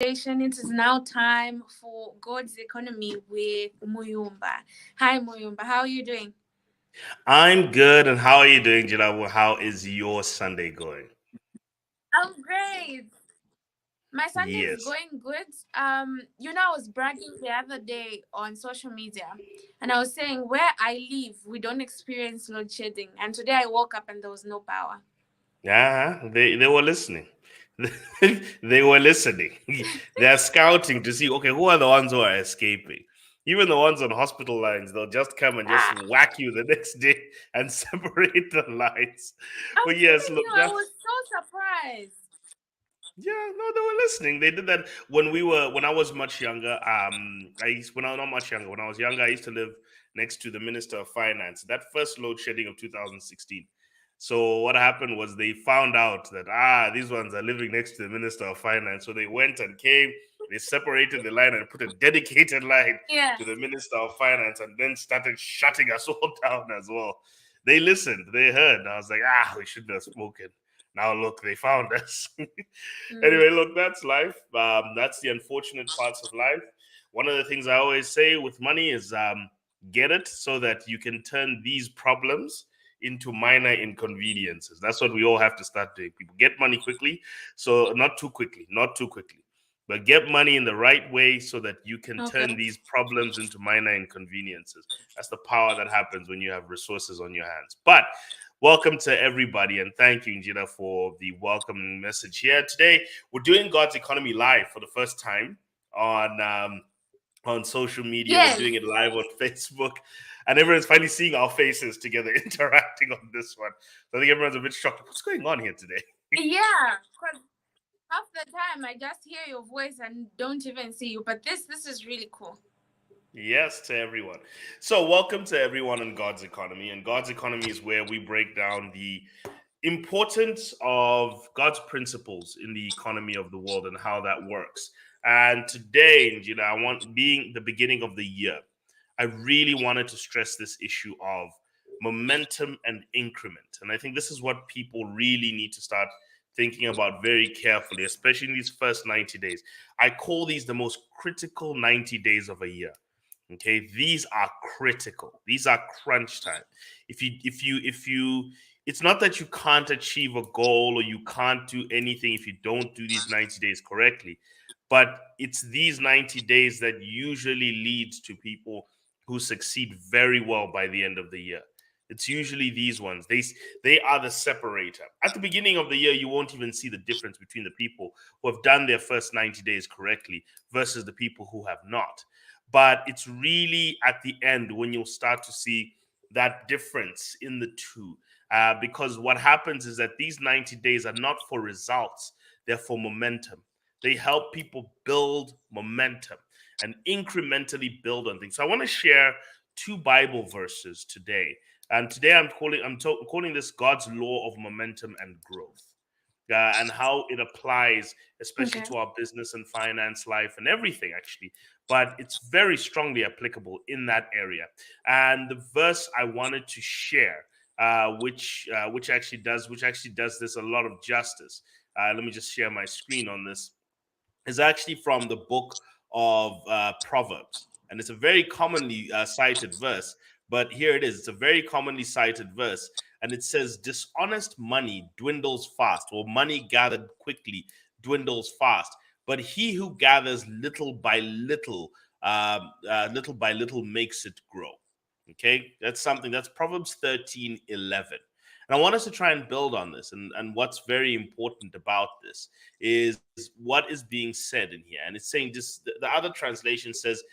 It is now time for God's Economy with Muyumba. Hi, Muyumba. How are you doing? I'm good, and how are you doing, Jilawu? How is your Sunday going? I'm great. My Sunday is Yes. going good. I was bragging the other day on social media, and I was saying where I live, we don't experience load shedding. And today I woke up and there was no power. Yeah, they were listening. They were listening. They're scouting to see, okay, who are the ones who are escaping? Even the ones on hospital lines, they'll just come and just Ah, whack you the next day and separate the lines. I'm But yes, telling look, you, I was so surprised. yeah, no, they were listening. They did that when I was much younger. When I was not much younger, when I was younger, I used to live next to the Minister of Finance. That first load shedding of 2016. So what happened was they found out that these ones are living next to the Minister of Finance. So they went and came. They separated the line and put a dedicated line Yeah. to the Minister of Finance, and then started shutting us all down as well. They listened. They heard. I was like, we shouldn't have spoken. Now look, they found us. Mm, Anyway, look, that's life. That's the unfortunate parts of life. One of the things I always say with money is get it so that you can turn these problems into minor inconveniences. That's what we all have to start doing. People get money quickly, so not too quickly, but get money in the right way so that you can turn okay. these problems into minor inconveniences. That's the power that happens when you have resources on your hands. But welcome to everybody, and thank you, Njida, for the welcoming message here. Today, we're doing God's Economy live for the first time on social media. We're Yes. doing it live on Facebook, and everyone's finally seeing our faces together, interacting on this one. So I think everyone's a bit shocked. What's going on here today? Yeah. 'Cause half the time I just hear your voice and don't even see you. But this is really cool. Yes, to everyone. So, welcome to everyone in God's Economy. And God's Economy is where we break down the importance of God's principles in the economy of the world and how that works. And today, I want, being the beginning of the year, I really wanted to stress this issue of momentum and increment. And I think this is what people really need to start thinking about very carefully, especially in these first 90 days. I call these the most critical 90 days of a year. Okay, these are critical. These are crunch time. If you it's not that you can't achieve a goal or you can't do anything if you don't do these 90 days correctly, but it's these 90 days that usually leads to people who succeed very well by the end of the year. It's usually these ones. They are the separator. At the beginning of the year, you won't even see the difference between the people who have done their first 90 days correctly versus the people who have not. But it's really at the end when you'll start to see that difference in the two. Because what happens is that these 90 days are not for results, they're for momentum. They help people build momentum and incrementally build on things. So I want to share two Bible verses today. And today calling this God's law of momentum and growth. And how it applies, especially Okay. to our business and finance life and everything, actually. But it's very strongly applicable in that area. And the verse I wanted to share, which actually does this a lot of justice. Let me just share my screen on this. Is actually from the book of Proverbs. And it's a very commonly cited verse, but here it is. It's a very commonly cited verse. And it says, dishonest money dwindles fast, or money gathered quickly dwindles fast. But he who gathers little by little makes it grow. Okay, that's something that's Proverbs 13:11. And I want us to try and build on this. And what's very important about this is what is being said in here. And it's saying this, the other translation says,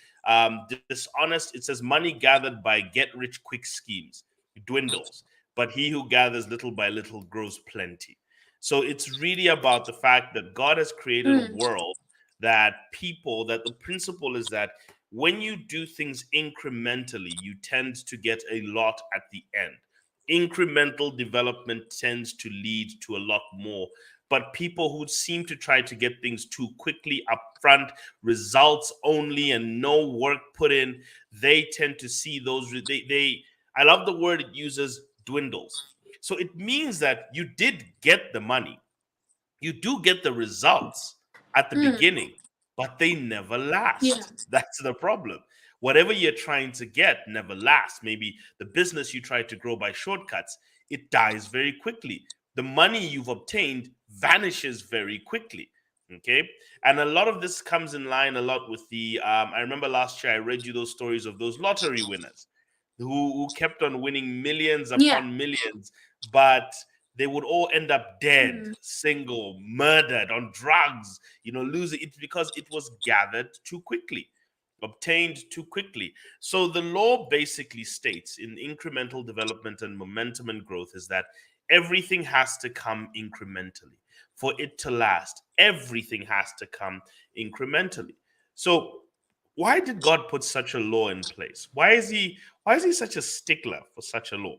dishonest, it says, money gathered by get rich quick schemes dwindles, but he who gathers little by little grows plenty. So it's really about the fact that God has created a Mm, world that the principle is that when you do things incrementally, you tend to get a lot at the end. Incremental development tends to lead to a lot more. But people who seem to try to get things too quickly up front, results only, and no work put in, they tend to see those. I love the word it uses, dwindles. So it means that you did get the money, you do get the results at the mm, beginning, but they never Yeah. last. That's the problem. Whatever you're trying to get never lasts. Maybe the business you try to grow by shortcuts, it dies very quickly. The money you've obtained vanishes very quickly. Okay. And a lot of this comes in line a lot with the I remember last year I read you those stories of those lottery winners who kept on winning millions Yeah. upon millions, but they would all end up dead, Mm. single, murdered, on drugs, losing it because it was gathered too quickly, obtained too quickly. So the law basically states in incremental development and momentum and growth is that everything has to come incrementally. For it to last, everything has to come incrementally. So why did God put such a law in place? Why is he such a stickler for such a law?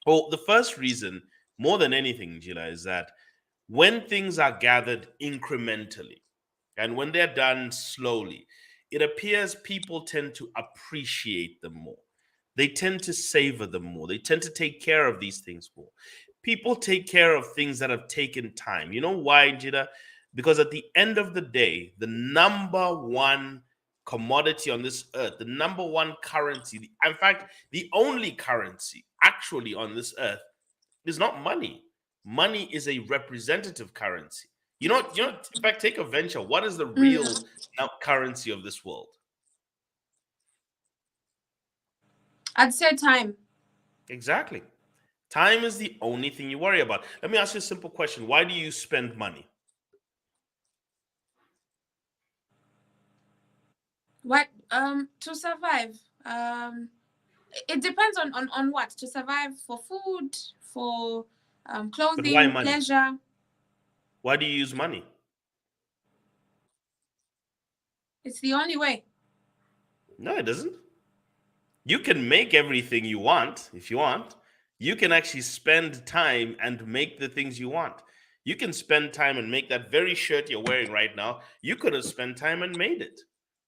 Well, the first reason, more than anything, Gila, is that when things are gathered incrementally and when they're done slowly, it appears people tend to appreciate them more. They tend to savor them more. They tend to take care of these things more. People take care of things that have taken time. You know why, Jida? Because at the end of the day, the number one commodity on this earth, the number one currency, in fact, the only currency actually on this earth is not money. Money is a representative currency. In fact, take a venture. What is the real Mm. currency of this world? I'd say time. Exactly. Time is the only thing you worry about. Let me ask you a simple question. Why do you spend money? What? To survive. It depends on what to survive, for food, for But why clothing, money? pleasure. Why do you use money? It's the only way. No, it doesn't. You can make everything you want if you want. You can actually spend time and make the things you want. You can spend time and make that very shirt you're wearing right now. You could have spent time and made it.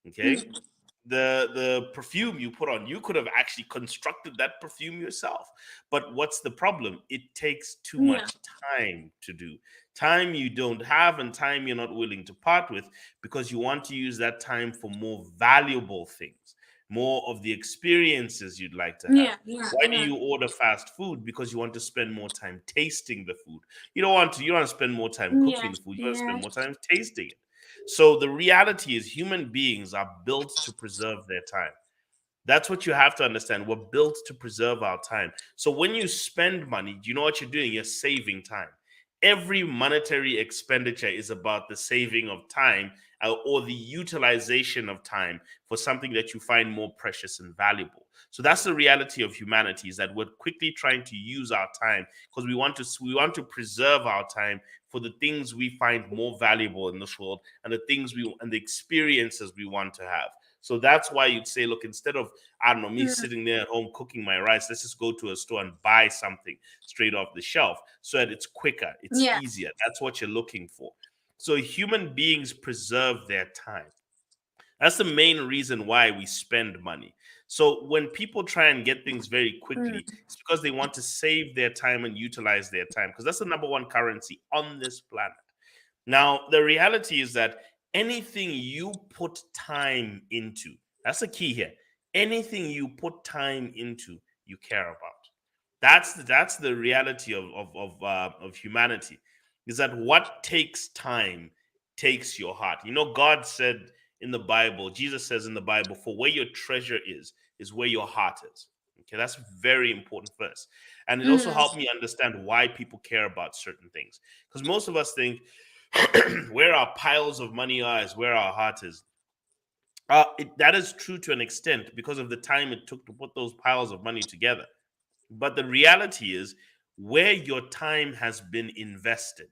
Okay. Mm. The perfume you put on, you could have actually constructed that perfume yourself. But what's the problem? It takes too Yeah. much time to do. Time you don't have and time you're not willing to part with because you want to use that time for more valuable things, more of the experiences you'd like to have. Yeah. Yeah. Why do Yeah. you order fast food? Because you want to spend more time tasting the food. You don't want to spend more time Yeah. cooking the food. You want to Yeah. spend more time tasting it. So the reality is human beings are built to preserve their time. That's what you have to understand. We're built to preserve our time. So when you spend money, do you know what you're doing? You're saving time. Every monetary expenditure is about the saving of time, or the utilization of time for something that you find more precious and valuable. So that's the reality of humanity, is that we're quickly trying to use our time because we want to preserve our time for the things we find more valuable in this world, and the experiences we want to have. So that's why you'd say, look, instead of, I don't know, me Mm. sitting there at home cooking my rice, let's just go to a store and buy something straight off the shelf so that it's quicker, it's Yeah. easier. That's what you're looking for. So human beings preserve their time. That's the main reason why we spend money. So when people try and get things very quickly, Mm. it's because they want to save their time and utilize their time, because that's the number one currency on this planet. Now, the reality is that anything you put time into, that's the key here. Anything you put time into, you care about. That's the reality of humanity. Is that what takes time takes your heart. God said in the Bible, Jesus says in the Bible, for where your treasure is where your heart is. Okay, that's very important first. And it also Mm. helped me understand why people care about certain things. Because most of us think where our piles of money are is where our heart is. That is true to an extent because of the time it took to put those piles of money together. But the reality is, where your time has been invested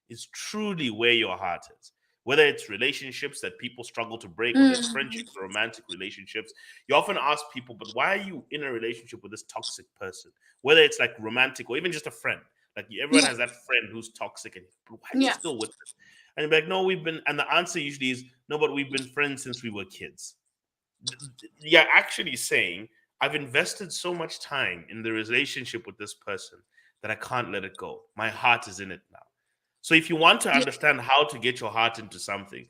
is truly where your heart is. Whether it's relationships that people struggle to break, whether it's Mm. friendships or romantic relationships, you often ask people, but why are you in a relationship with this toxic person? Whether it's like romantic or even just a friend. Like everyone Yeah. has that friend who's toxic, and why are you Yeah. still with them? And you're like, no, and the answer usually is, no, but we've been friends since we were kids. You're actually saying, I've invested so much time in the relationship with this person that I can't let it go. My heart is in it now. So if you want to Yeah. understand how to get your heart into something,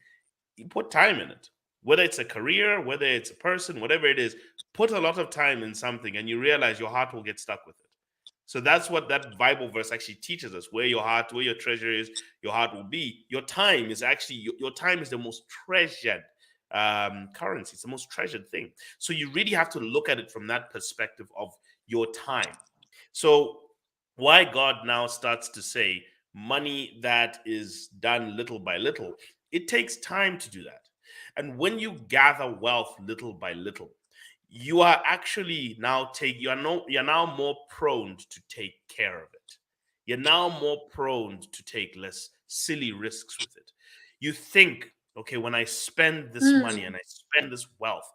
You put time in it. Whether it's a career, whether it's a person, whatever it is, put a lot of time in something and you realize your heart will get stuck with it. So that's what that Bible verse actually teaches us. Where your heart, where your treasure is, your heart will be. Your time is actually, your time is the most treasured currency. It's the most treasured thing. So you really have to look at it from that perspective of your time. So why God now starts to say money that is done little by little, it takes time to do that. And when you gather wealth little by little, you are actually now you're now more prone to take care of it. You're now more prone to take less silly risks with it. You think, okay, when I spend this money Mm. and I spend this wealth,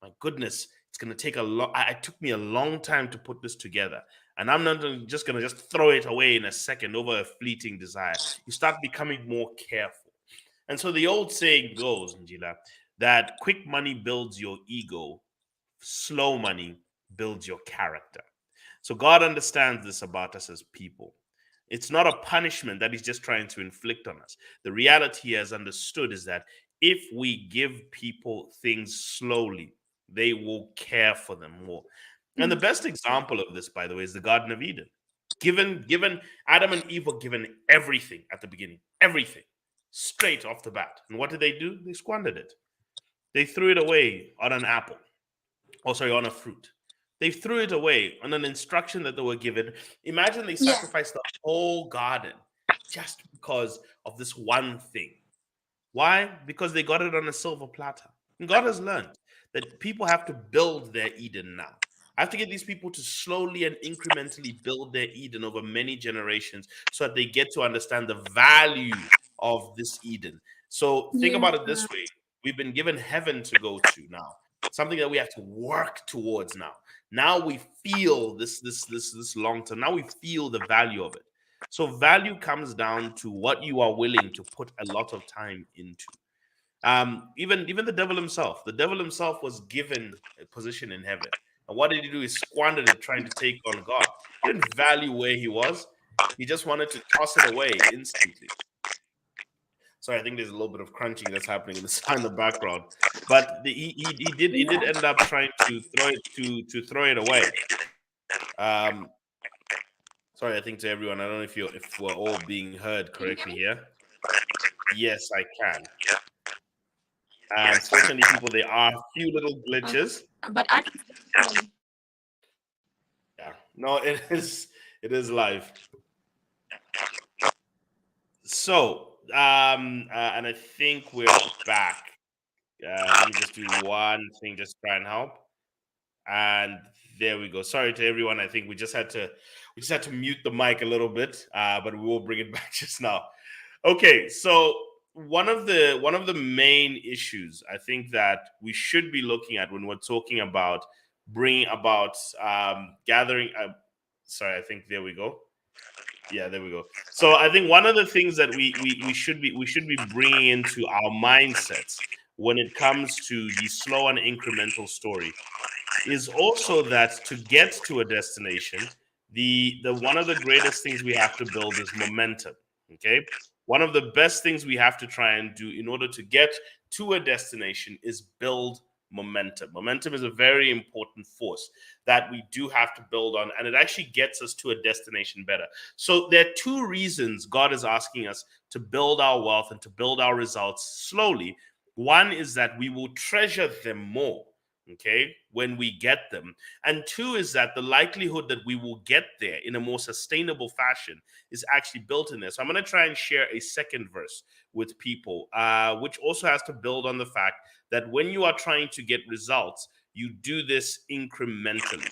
my goodness, it's going to take a lot. It took me a long time to put this together. And I'm not just going to just throw it away in a second over a fleeting desire. You start becoming more careful. And so the old saying goes, Njila, that quick money builds your ego, slow money builds your character. So God understands this about us as people. It's not a punishment that He's just trying to inflict on us. The reality He has understood is that if we give people things slowly, they will care for them more. And the Mm. best example of this, by the way, is the Garden of Eden. Given Adam and Eve were given everything at the beginning, everything, straight off the bat. And what did they do? They squandered it. They threw it away on an apple, or sorry, on a fruit. They threw it away on an instruction that they were given. Imagine they Yeah. sacrificed the whole garden just because of this one thing. Why? Because they got it on a silver platter. And God has learned that people have to build their Eden now. I have to get these people to slowly and incrementally build their Eden over many generations so that they get to understand the value of this Eden. So think Yeah. about it this way: we've been given heaven to go to now, something that we have to work towards now. Now we feel this long term. Now we feel the value of it. So value comes down to what you are willing to put a lot of time into. Even the devil himself. The devil himself was given a position in heaven. And what did he do? He squandered it trying to take on God. He didn't value where he was. He just wanted to toss it away instantly. Sorry, I think there's a little bit of crunching that's happening in the in the background. But he did Yeah. end up trying to throw it away. Um, Sorry, I think to everyone. I don't know if we're all being heard Can you hear correctly me? here. Yes, I can. Unfortunately, people, there are a few little Okay. glitches. But I can. Yeah, no, it is live. So, and I think we're back. Let me just do one thing, just try and help. And there we go. Sorry to everyone. I think we just had to mute the mic a little bit, but we will bring it back just now. Okay, so one of the main issues I think that we should be looking at when we're talking about bringing about gathering. Sorry, I think there we go. Yeah, there we go. So I think one of the things that we should be bringing into our mindsets when it comes to the slow and incremental story is also that to get to a destination, the one of the greatest things we have to build is momentum. Okay, one of the best things we have to try and do in order to get to a destination is build momentum. Momentum is a very important force that we do have to build on, and it actually gets us to a destination better. So there are two reasons God is asking us to build our wealth and to build our results slowly. One is that we will treasure them more, okay, when we get them. And two is that the likelihood that we will get there in a more sustainable fashion is actually built in there. So I'm going to try and share a second verse with people, which also has to build on the fact that when you are trying to get results, you do this incrementally.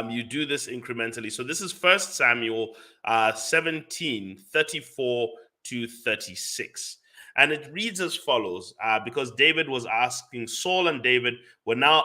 You do this incrementally. So this is First Samuel 17:34 to 36. And it reads as follows, because David was asking Saul, and David we're now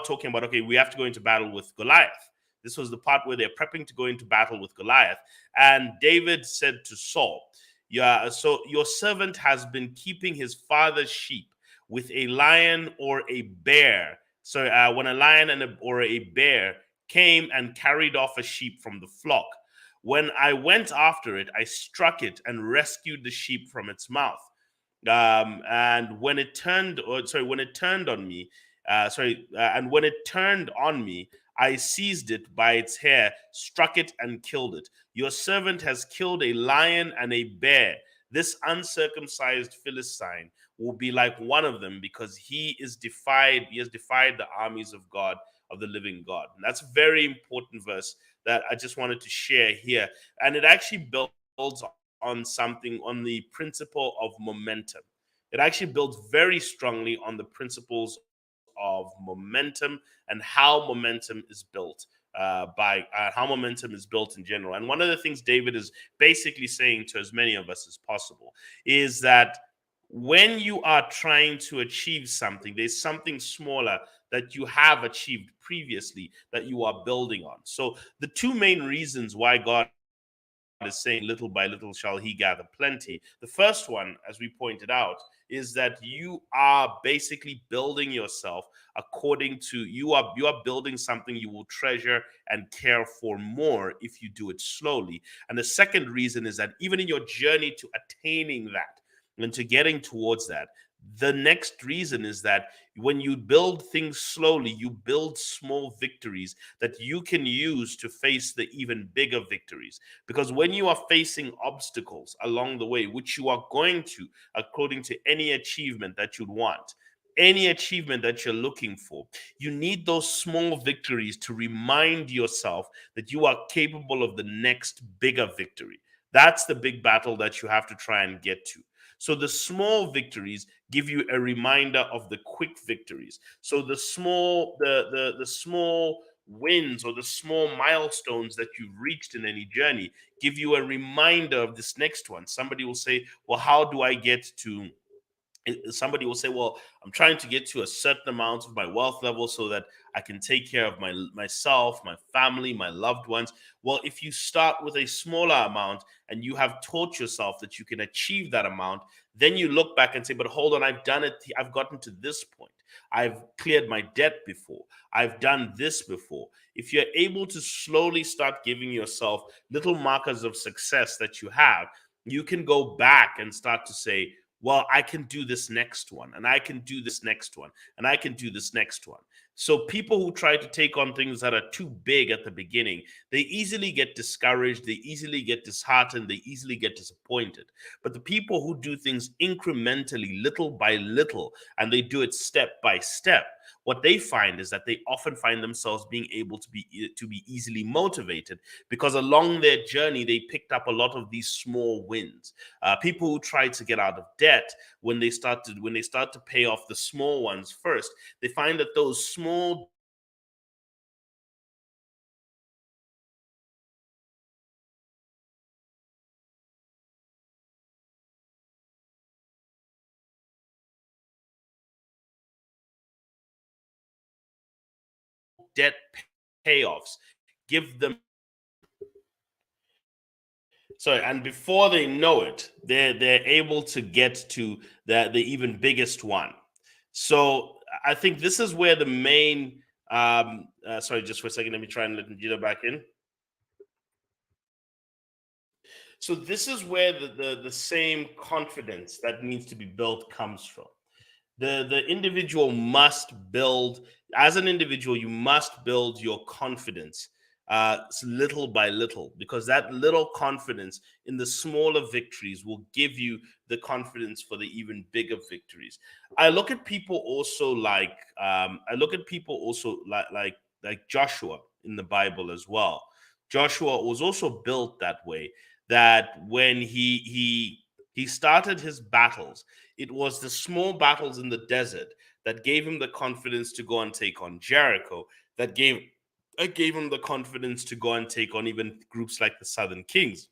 talking about, okay, we have to go into battle with Goliath. This was the part where they're prepping to go into battle with Goliath. And David said to Saul, yeah, so your servant has been keeping his father's sheep with a lion or a bear. So when a lion or a bear came and carried off a sheep from the flock, when I went after it, I struck it and rescued the sheep from its mouth. And when it turned, or sorry, when it turned on me, and when it turned on me, I seized it by its hair, struck it, and killed it. Your servant has killed a lion and a bear. This uncircumcised Philistine will be like one of them because he has defied the armies of God, of the living God. And that's a very important verse that I just wanted to share here. And it actually builds on something, on the principle of momentum. It actually builds very strongly on the principles of momentum and how momentum is built how momentum is built in general. And one of the things David is basically saying to as many of us as possible is that when you are trying to achieve something, there's something smaller that you have achieved previously that you are building on. So the two main reasons why God is saying, little by little shall he gather plenty. The first one, as we pointed out, is that you are basically building yourself according to you are building something you will treasure and care for more if you do it slowly. And the second reason is that even in your journey to attaining that and to getting towards that, the next reason is that when you build things slowly, you build small victories that you can use to face the even bigger victories. Because when you are facing obstacles along the way, which you are going to, according to any achievement that you'd want, any achievement that you're looking for, you need those small victories to remind yourself that you are capable of the next bigger victory. That's the big battle that you have to try and get to. So the small victories give you a reminder of the quick victories. So the small wins or the small milestones that you've reached in any journey give you a reminder of this next one. Somebody will say, well, how do I get to somebody will say, well, I'm trying to get to a certain amount of my wealth level so that I can take care of myself, my family, my loved ones. Well, if you start with a smaller amount and you have taught yourself that you can achieve that amount, then you look back and say, but hold on, I've done it, I've gotten to this point, I've cleared my debt before, I've done this before. If you're able to slowly start giving yourself little markers of success that you have, you can go back and start to say, well, I can do this next one, and I can do this next one, and I can do this next one. So people who try to take on things that are too big at the beginning, they easily get discouraged, they easily get disheartened, they easily get disappointed. But the people who do things incrementally, little by little, and they do it step by step, what they find is that they often find themselves being able to be easily motivated because along their journey they picked up a lot of these small wins. People who try to get out of debt, when they start to pay off the small ones first, they find that those small debt payoffs give them a reminder of the quick victories that they have achieved. So small victories give you a reminder of the quick victories that you have achieved. Small debt payoffs give them a reminder of the quick victories. So, and before they know it, they're able to get to the even biggest one. So I think this is where the main sorry, just for a second, let me try and let Gina back in. So this is where the same confidence that needs to be built comes from. The individual must build, as an individual, you must build your confidence little by little, because that little confidence in the smaller victories will give you the confidence for the even bigger victories. I look at people also like like Joshua in the Bible as well. Joshua was also built that way, that when he started his battles, it was the small battles in the desert that gave him the confidence to go and take on Jericho, that gave him the confidence to go and take on even groups like the Southern Kings,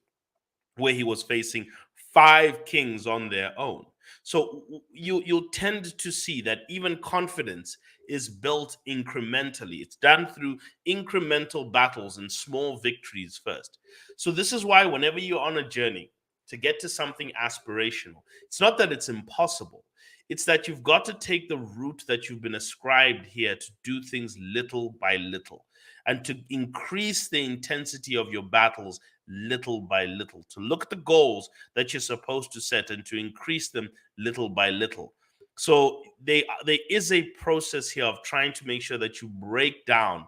where he was facing five kings on their own. So you'll tend to see that even confidence is built incrementally. It's done through incremental battles and small victories first. So this is why whenever you're on a journey to get to something aspirational, it's not that it's impossible. It's that you've got to take the route that you've been ascribed here to do things little by little. and to increase the intensity of your battles little by little, to look at the goals that you're supposed to set and to increase them little by little. So there is a process here of trying to make sure that you break down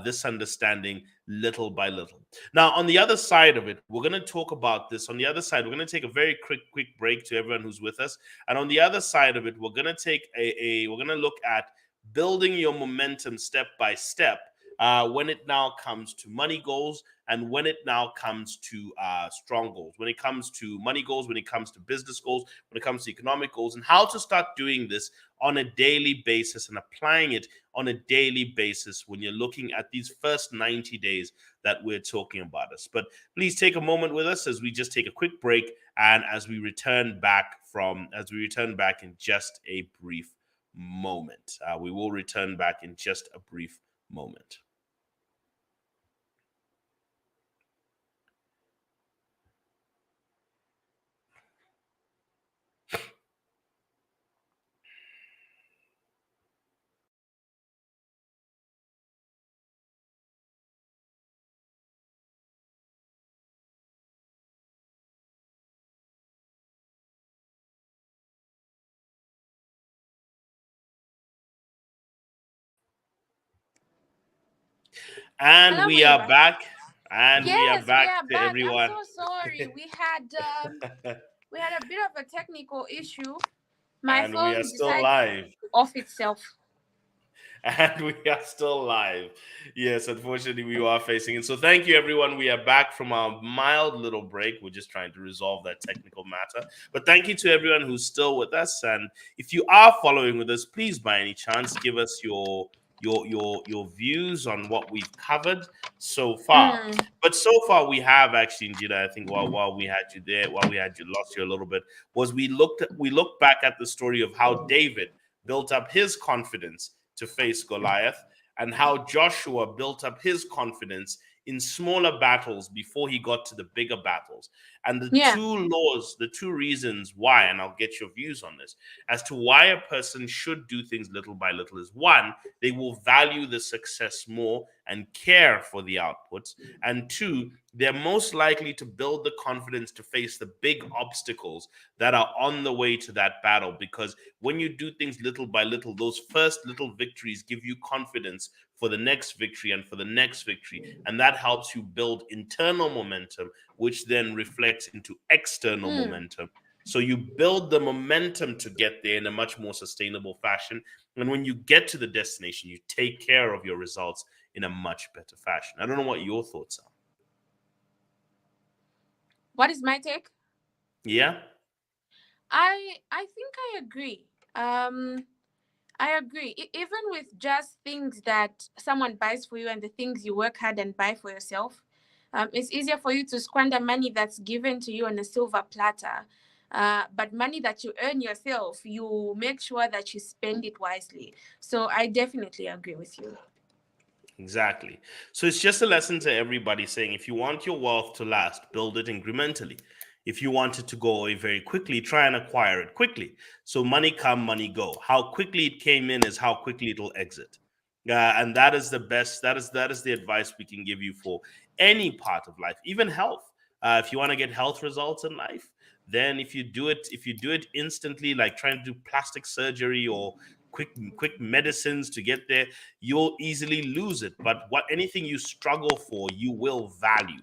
this understanding little by little. Now, on the other side of it, we're going to talk about this. On the other side, we're going to take a very quick break to everyone who's with us. And on the other side of it, we're going to take we're going to look at building your momentum step by step when it now comes to money goals and when it now comes to strong goals, when it comes to money goals, when it comes to business goals, when it comes to economic goals, and how to start doing this on a daily basis and applying it on a daily basis when you're looking at these first 90 days that we're talking about us. But please take a moment with us as we just take a quick break and as we return back in just a brief moment. We will return back in just a brief moment. And Hello, we are Muiba. back. And we are Yes, we back are to back. I'm everyone. so sorry. We had a bit of a technical issue. My And we are phone still decided live. off itself. And we are still live. Yes, unfortunately, we are facing it. So, thank you, everyone. We are back from our mild little break. We're just trying to resolve that technical matter. But thank you to everyone who's still with us. And if you are following with us, please, by any chance, give us your views on what we've covered so far. Mm, But so far, we have actually, Njida, I think while we had you there, while we had you lost you a little bit, was we looked back at the story of how David built up his confidence to face Goliath, and how Joshua built up his confidence in smaller battles before he got to the bigger battles. And the yeah. two laws, the two reasons why, and I'll get your views on this, as to why a person should do things little by little is one, they will value the success more and care for the outputs. And two, they're most likely to build the confidence to face the big obstacles that are on the way to that battle, because when you do things little by little, those first little victories give you confidence for the next victory and for the next victory. And that helps you build internal momentum, which then reflects into external Mm. momentum. So you build the momentum to get there in a much more sustainable fashion. And when you get to the destination, you take care of your results in a much better fashion. I don't know what your thoughts are. What is my take? Yeah? I think I agree. I agree. Even with just things that someone buys for you and the things you work hard and buy for yourself, it's easier for you to squander money that's given to you on a silver platter. But money that you earn yourself, you make sure that you spend it wisely. So I definitely agree with you. Exactly. So it's just a lesson to everybody saying if you want your wealth to last, build it incrementally. If you want it to go away very quickly, try and acquire it quickly. So money come, money go. How quickly it came in is how quickly it'll exit. And that is the best. That is the advice we can give you for any part of life, even health. If you want to get health results in life, then if you do it instantly, like trying to do plastic surgery or quick medicines to get there, you'll easily lose it. But what anything you struggle for, you will value.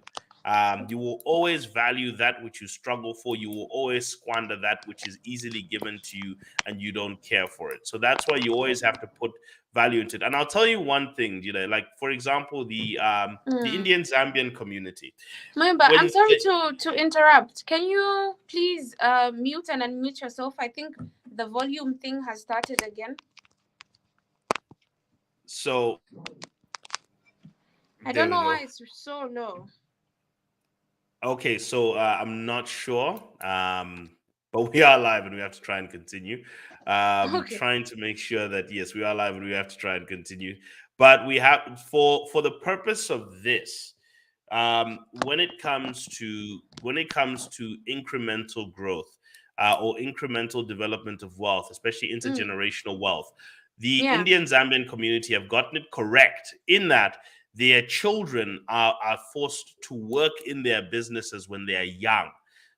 You will always value that which you struggle for. You will always squander that which is easily given to you and you don't care for it. So that's why you always have to put value into it. And I'll tell you one thing, like for example, the Mm. Indian Zambian community. Remember, I'm When sorry to interrupt. Can you please mute and unmute yourself? I think the volume thing has started again. so I there don't we know go. why it's so low. Okay, so I'm not sure, but we are live and we have to try and continue. Okay. Trying to make sure that yes, we are live and we have to try and continue. But we have for the purpose of this, when it comes to incremental growth or incremental development of wealth, especially Mm. intergenerational wealth, the Yeah. Indian Zambian community have gotten it correct in that their children are forced to work in their businesses when they are young.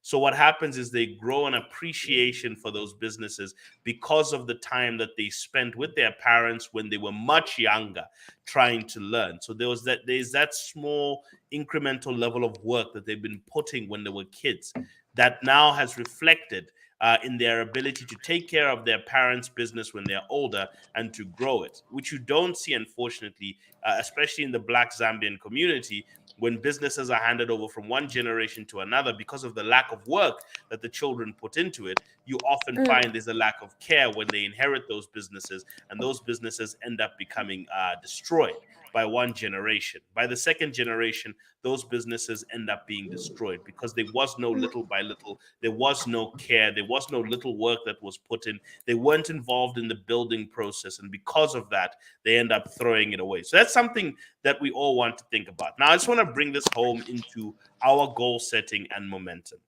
So what happens is they grow an appreciation for those businesses because of the time that they spent with their parents when they were much younger trying to learn. So there's that small incremental level of work that they've been putting when they were kids that now has reflected in their ability to take care of their parents' business when they're older and to grow it, which you don't see, unfortunately, especially in the Black Zambian community, when businesses are handed over from one generation to another because of the lack of work that the children put into it. You often find Mm. there's a lack of care when they inherit those businesses, and those businesses end up becoming destroyed by one generation. By the second generation, those businesses end up being destroyed because there was no little by little, there was no care, there was no little work that was put in. They weren't involved in the building process, and because of that, they end up throwing it away. So that's something that we all want to think about. Now, I just want to bring this home into our goal setting and momentum.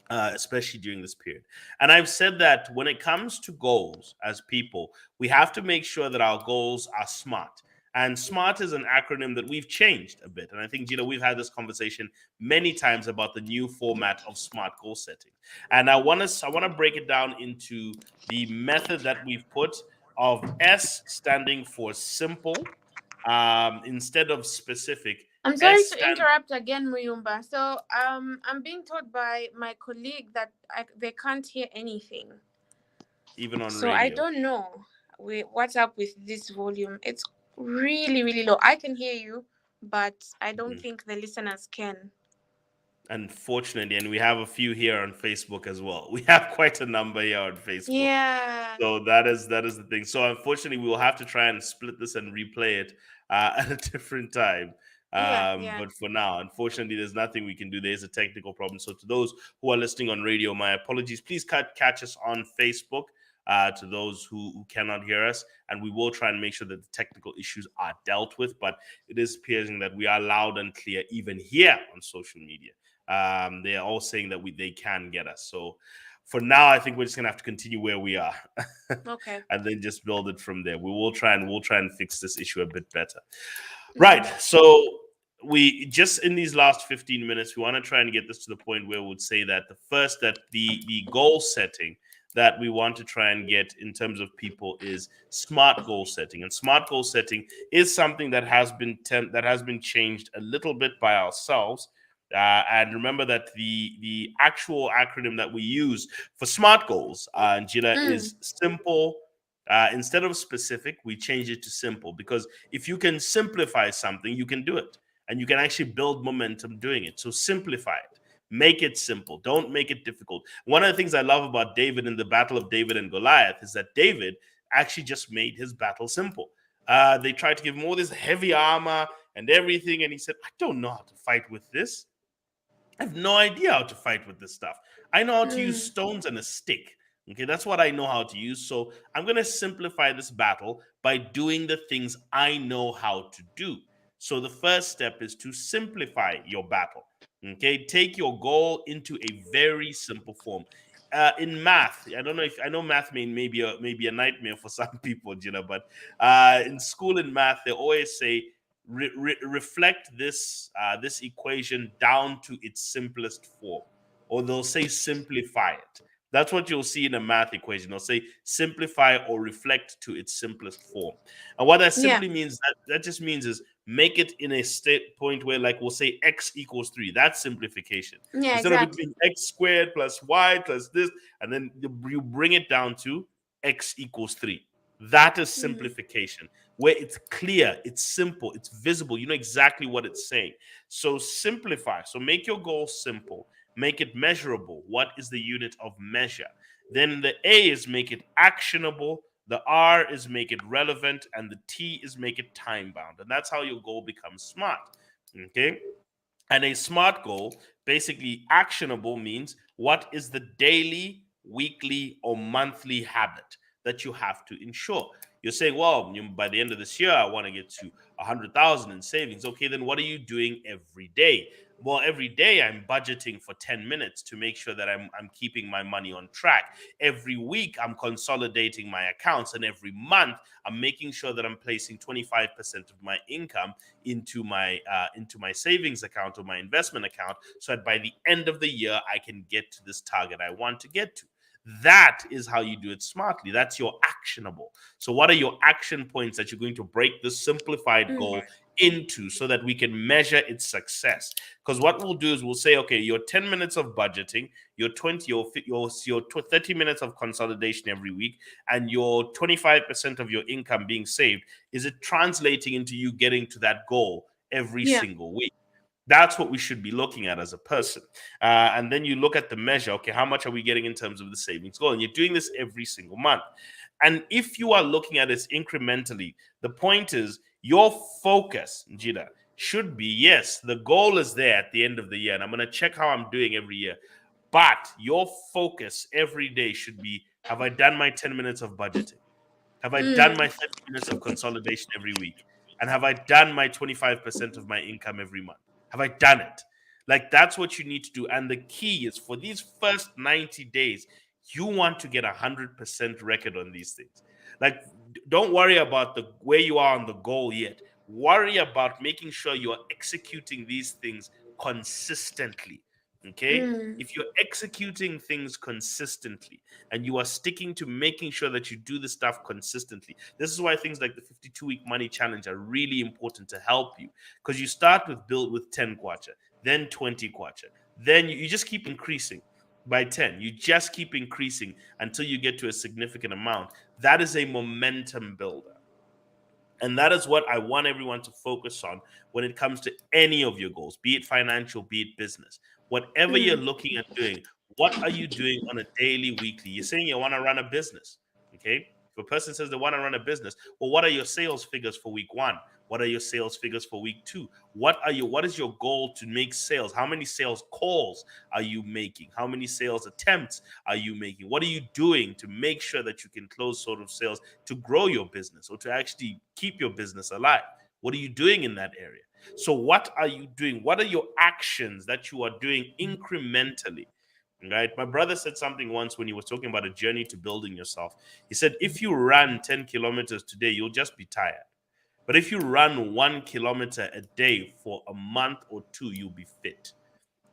Especially during this period. And I've said that when it comes to goals as people, we have to make sure that our goals are SMART. And SMART is an acronym that we've changed a bit. And I think, Gina, we've had this conversation many times about the new format of SMART goal setting. And I want to break it down into the method that we've put of S standing for simple instead of specific. I'm sorry S to stand interrupt again, Muyumba. So, I'm being told by my colleague that they can't hear anything. even on So I radio. don't know what's up with this volume. It's really, really low. I can hear you, but I don't Mhm. think the listeners can. Unfortunately, and we have a few here on Facebook as well. We have quite a number here on Facebook. Yeah, So that is the thing. So unfortunately, we will have to try and split this and replay it at a different time. yeah, yeah. But for now, unfortunately, there's nothing we can do. There's a technical problem. So to those who are listening on radio, my apologies. Please catch us on Facebook. To those who cannot hear us, and we will try and make sure that the technical issues are dealt with. But it is appearing that we are loud and clear even here on social media. They are all saying that they can get us. So for now, I think we're just gonna have to continue where we are, Okay. and then just build it from there. We'll try and fix this issue a bit better. Right. Mm. So we just in these last 15 minutes, we want to try and get this to the point where we would say that the goal setting that we want to try and get in terms of people is smart goal setting. And smart goal setting is something that has been changed a little bit by ourselves. And remember that the actual acronym that we use for smart goals, Gina, Mm. is simple. Instead of specific, we change it to simple because if you can simplify something, you can do it. And you can actually build momentum doing it. So simplify it. Make it simple. Don't make it difficult. One of the things I love about David in the battle of David and Goliath is that David actually just made his battle simple. They tried to give him all this heavy armor and everything. And he said, I don't know how to fight with this. I have no idea how to fight with this stuff. I know how to use Mm. stones and a stick. Okay, that's what I know how to use. So I'm going to simplify this battle by doing the things I know how to do. So the first step is to simplify your battle. Okay, take your goal into a very simple form. In math, I don't know if I know math maybe a nightmare for some people, Gina, but in school in math, they always say reflect this equation down to its simplest form, or they'll say simplify it. That's what you'll see in a math equation. They'll say simplify or reflect to its simplest form. And what that Yeah, simply means, that just means is make it in a state point where, like, we'll say x equals 3. That's simplification. yeah, Instead of it exactly. being x squared plus y plus this, and then you bring it down to x equals 3. That is Mm. simplification, where it's clear, it's simple, it's visible. You know exactly what it's saying. So simplify. So make your goal simple, make it measurable. What is the unit of measure? Then the A is make it actionable, the R is make it relevant, and the T is make it time bound. And that's how your goal becomes smart. Okay. And a SMART goal, basically actionable, means what is the daily, weekly, or monthly habit that you have to ensure. You're saying, well, by the end of this year, I want to get to 100,000 in savings. Okay, then what are you doing every day? Well, every day I'm budgeting for 10 minutes to make sure that I'm keeping my money on track. Every week I'm consolidating my accounts, and every month I'm making sure that I'm placing 25% of my income into my savings account or my investment account, so that by the end of the year I can get to this target I want to get to. That is how you do it smartly. That's your actionable. So, what are your action points that you're going to break this simplified Mm. goal into, so that we can measure its success? Because what we'll do is we'll say, okay, your 10 minutes of budgeting, your 20, your 30 minutes of consolidation every week, and your 25% of your income being saved, is it translating into you getting to that goal every Yeah. single week? That's what we should be looking at as a person. And then you look at the measure. Okay, how much are we getting in terms of the savings goal? And you're doing this every single month. And if you are looking at this incrementally, the point is your focus, Njida, should be, yes, the goal is there at the end of the year. And I'm going to check how I'm doing every year. But your focus every day should be, have I done my 10 minutes of budgeting? Have I done my Mm. 30 minutes of consolidation every week? And have I done my 25% of my income every month? Have I done it? Like, that's what you need to do. And the key is, for these first 90 days, you want to get 100% record on these things. Like, don't worry about the where you are on the goal yet. Worry about making sure you are executing these things consistently. Okay? Mm. If you're executing things consistently, and you are sticking to making sure that you do the stuff consistently. This is why things like the 52-week money challenge are really important to help you, because you start with build with 10 kwacha, then 20 kwacha, then you just keep increasing by 10. You just keep increasing until you get to a significant amount. That is a momentum builder. And that is what I want everyone to focus on when it comes to any of your goals, be it financial, be it business. Whatever you're Mm. looking at doing, what are you doing on a daily, weekly? You're saying you want to run a business. Okay. If a person says they want to run a business, well, what are your sales figures for week one? What are your sales figures for week two? What is your goal to make sales? How many sales calls are you making? How many sales attempts are you making? What are you doing to make sure that you can close sort of sales to grow your business or to actually keep your business alive? What are you doing in that area? So, what are you doing? What are your actions that you are doing incrementally? Right? My brother said something once when he was talking about a journey to building yourself. He said, if you run 10 kilometers today, you'll just be tired. But if you run 1 kilometer a day for a month or two, you'll be fit.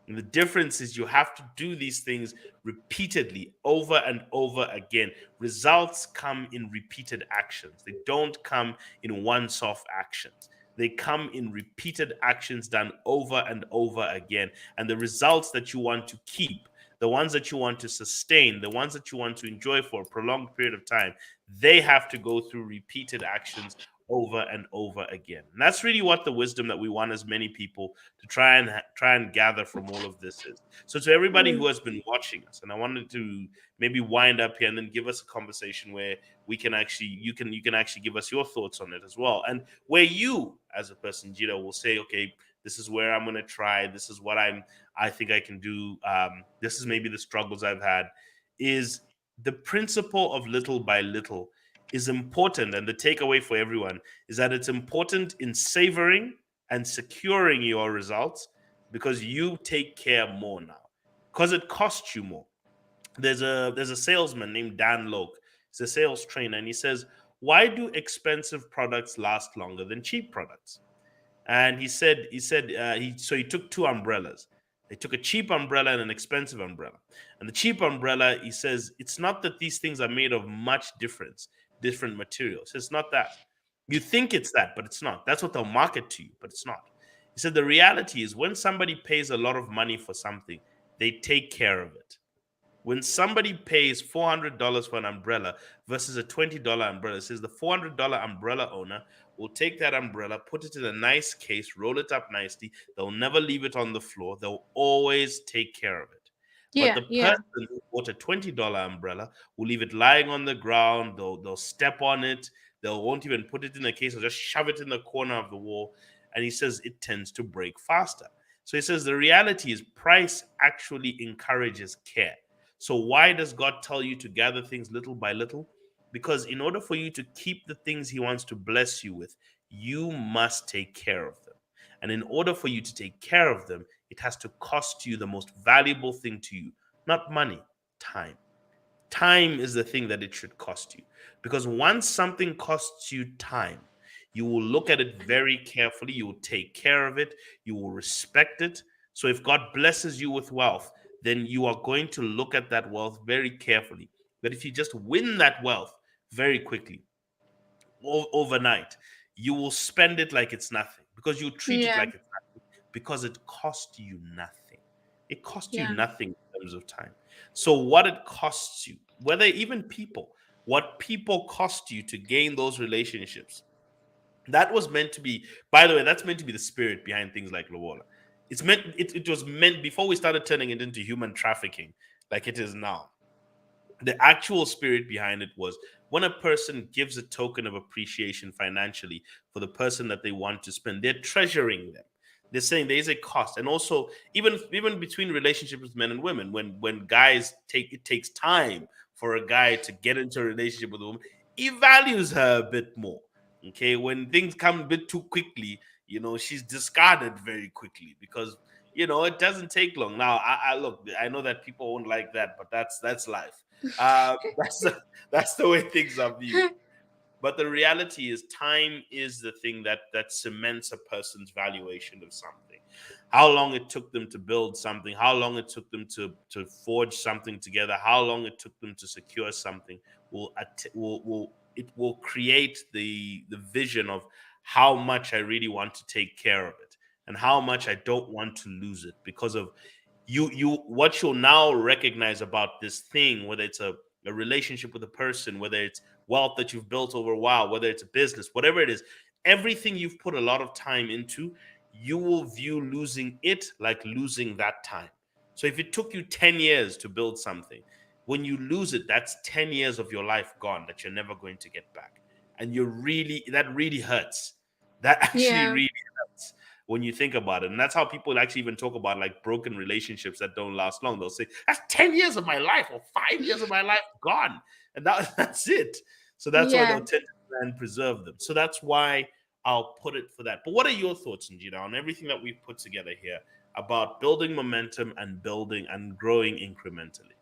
And the difference is you have to do these things repeatedly, over and over again. Results come in repeated actions. They don't come in one-off actions. They come in repeated actions done over and over again. And the results that you want to keep, the ones that you want to sustain, the ones that you want to enjoy for a prolonged period of time, they have to go through repeated actions over and over again. And that's really what the wisdom that we want as many people to try and gather from all of this is. So, to everybody who Mm. has been watching us, and I wanted to maybe wind up here and then give us a conversation where we can actually you can actually give us your thoughts on it as well, and where you as a person, Jita, will say, okay, this is where I'm going to try. This is what I think I can do. This is maybe the struggles I've had. Is the principle of little by little is important, and the takeaway for everyone is that it's important in savoring and securing your results, because you take care more now, because it costs you more. There's a salesman named Dan Loke. He's a sales trainer, and he says, why do expensive products last longer than cheap products? And he took two umbrellas. They took a cheap umbrella and an expensive umbrella. And the cheap umbrella, he says, it's not that these things are made of much different materials. It's not that. You think it's that, but it's not. That's what they'll market to you, but it's not. He said the reality is, when somebody pays a lot of money for something, they take care of it. When somebody pays $400 for an umbrella versus a $20 umbrella, it says the $400 umbrella owner will take that umbrella, put it in a nice case, roll it up nicely. They'll never leave it on the floor. They'll always take care of it. But Yeah. the Yeah. person who bought a $20 umbrella will leave it lying on the ground. They'll step on it. They won't even put it in a case. They'll just shove it in the corner of the wall. And he says it tends to break faster. So he says the reality is, price actually encourages care. So, why does God tell you to gather things little by little? Because in order for you to keep the things He wants to bless you with, you must take care of them. And in order for you to take care of them, It has to cost you the most valuable thing to you, not money, time. Time is the thing that it should cost you. Because once something costs you time, you will look at it very carefully. You will take care of it. You will respect it. So if God blesses you with wealth, then you are going to look at that wealth very carefully. But if you just win that wealth very quickly, overnight, you will spend it like it's nothing because you treat it Yeah. like it's nothing because it cost you nothing. It cost you Yeah. nothing in terms of time. So, what it costs you, whether even people, what people cost you to gain those relationships, that was meant to be, by the way, that's meant to be the spirit behind things like Lobola. It was meant before we started turning it into human trafficking like it is now. The actual spirit behind it was when a person gives a token of appreciation financially for the person that they want to spend, they're treasuring them. They're saying there is a cost. And also, even between relationships with men and women, when guys take it takes time for a guy to get into a relationship with a woman, he values her a bit more. Okay, when things come a bit too quickly, she's discarded very quickly because it doesn't take long. Now, I look, I know that people won't like that, but that's life. That's the way things are viewed. But the reality is, time is the thing that cements a person's valuation of something. How long it took them to build something, how long it took them to forge something together, how long it took them to secure something will it will create the vision of how much I really want to take care of it and how much I don't want to lose it because of you what you'll now recognize about this thing, whether it's a relationship with a person, whether it's wealth that you've built over a while, whether it's a business, whatever it is, everything you've put a lot of time into, you will view losing it like losing that time. So if it took you 10 years to build something, when you lose it, that's 10 years of your life gone that you're never going to get back. And that really hurts. That actually Yeah. really hurts when you think about it. And that's how people actually even talk about like broken relationships that don't last long. They'll say, that's 10 years of my life or 5 years of my life gone. And that's it. So that's why Yeah. they'll tend to try and preserve them. So that's why I'll put it for that. But what are your thoughts, Njida, on everything that we've put together here about building momentum and building and growing incrementally?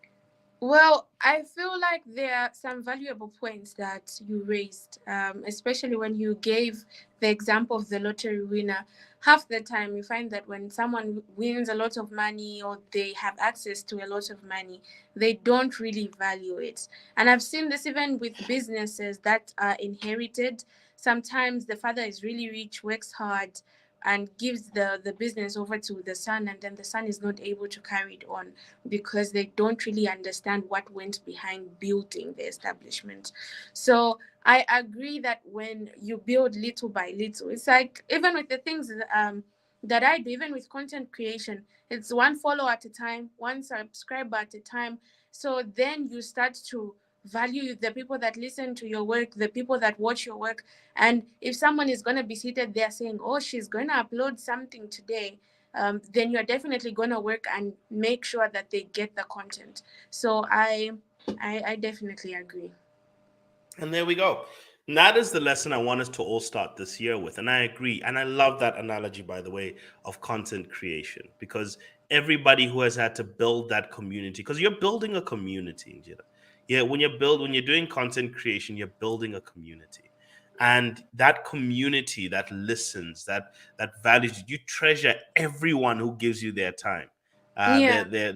Well, I feel like there are some valuable points that you raised, especially when you gave the example of the lottery winner. Half the time, you find that when someone wins a lot of money or they have access to a lot of money, they don't really value it. And I've seen this even with businesses that are inherited. Sometimes the father is really rich, works hard, and gives the business over to the son, and then the son is not able to carry it on because they don't really understand what went behind building the establishment. So I agree that when you build little by little, it's like even with the things that I do, even with content creation, it's one follow at a time, one subscriber at a time. So then you start to value the people that listen to your work, the people that watch your work. And if someone is going to be seated there saying, oh, she's going to upload something today, then you're definitely going to work and make sure that they get the content. So I definitely agree. And there we go. And that is the lesson I want us to all start this year with. And I agree. And I love that analogy, by the way, of content creation because everybody who has had to build that community, because you're building a community, Njira. Yeah, when you're doing content creation, you're building a community. And that community that listens, that values you, you treasure everyone who gives you their time, Yeah. their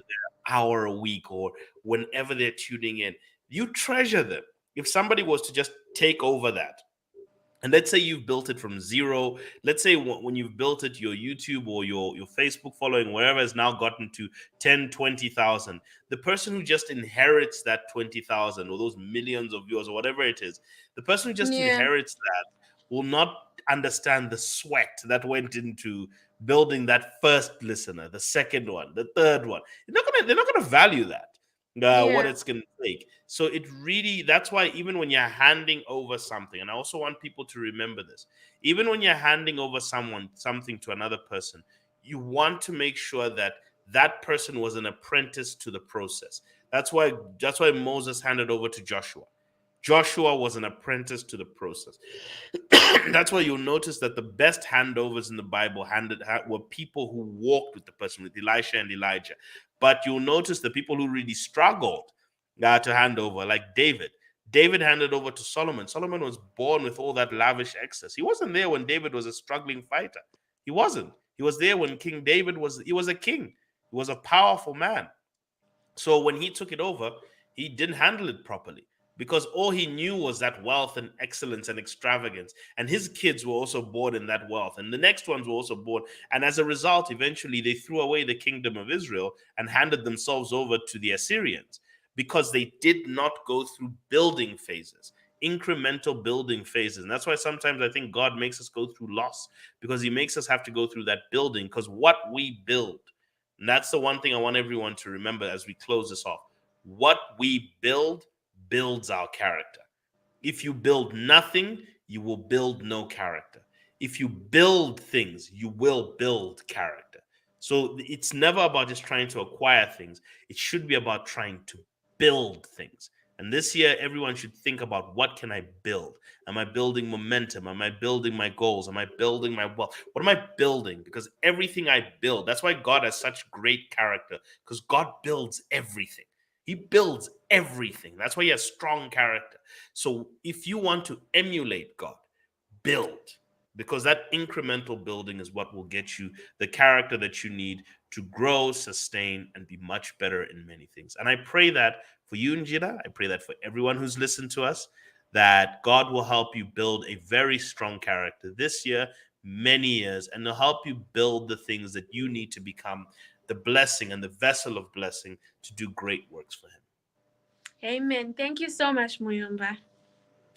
hour a week or whenever they're tuning in. You treasure them. If somebody was to just take over that, and let's say you've built it from zero, let's say when you've built it, your YouTube or your Facebook following, wherever, has now gotten to 10, 20,000. The person who just inherits that 20,000 or those millions of viewers or whatever it is, the person who just Yeah. inherits that will not understand the sweat that went into building that first listener, the second one, the third one. They're not gonna value that, what Yeah. it's going to take. So it really, that's why even when you're handing over something, and I also want people to remember this, even when you're handing over something to another person, you want to make sure that that person was an apprentice to the process. That's why Moses handed over to Joshua. Joshua was an apprentice to the process. That's why you'll notice that the best handovers in the Bible were people who walked with the person, with Elisha and Elijah. But you'll notice the people who really struggled to hand over, like David. David handed over to Solomon. Solomon was born with all that lavish excess. He wasn't there when David was a struggling fighter. He wasn't. He was there when King David was. He was a king. He was a powerful man. So when he took it over, he didn't handle it properly because all he knew was that wealth and excellence and extravagance. And his kids were also born in that wealth. And the next ones were also born. And as a result, eventually they threw away the kingdom of Israel and handed themselves over to the Assyrians because they did not go through building phases. Incremental building phases. And that's why sometimes I think God makes us go through loss because he makes us have to go through that building because what we build, and that's the one thing I want everyone to remember as we close this off. What we build builds our character. If you build nothing, you will build no character. If you build things, you will build character. So it's never about just trying to acquire things. It should be about trying to build things. And this year, everyone should think about what can I build? Am I building momentum? Am I building my goals? Am I building my wealth? What am I building? Because everything I build, that's why God has such great character, because God builds everything. He builds everything. That's why he has strong character. So if you want to emulate God, build, because that incremental building is what will get you the character that you need to grow, sustain, and be much better in many things. And I pray that for you, Njira. I pray that for everyone who's listened to us, that God will help you build a very strong character this year, many years, and to help you build the things that you need to become the blessing and the vessel of blessing to do great works for him. Amen. Thank you so much, Muyumba.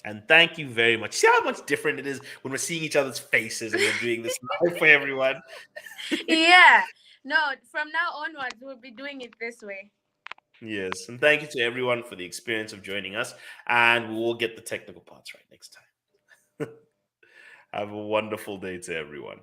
And thank you very much. See how much different it is when we're seeing each other's faces and we're doing this live for everyone. Yeah. No, from now onwards, we'll be doing it this way. Yes. And thank you to everyone for the experience of joining us. And we will get the technical parts right next time. Have a wonderful day to everyone.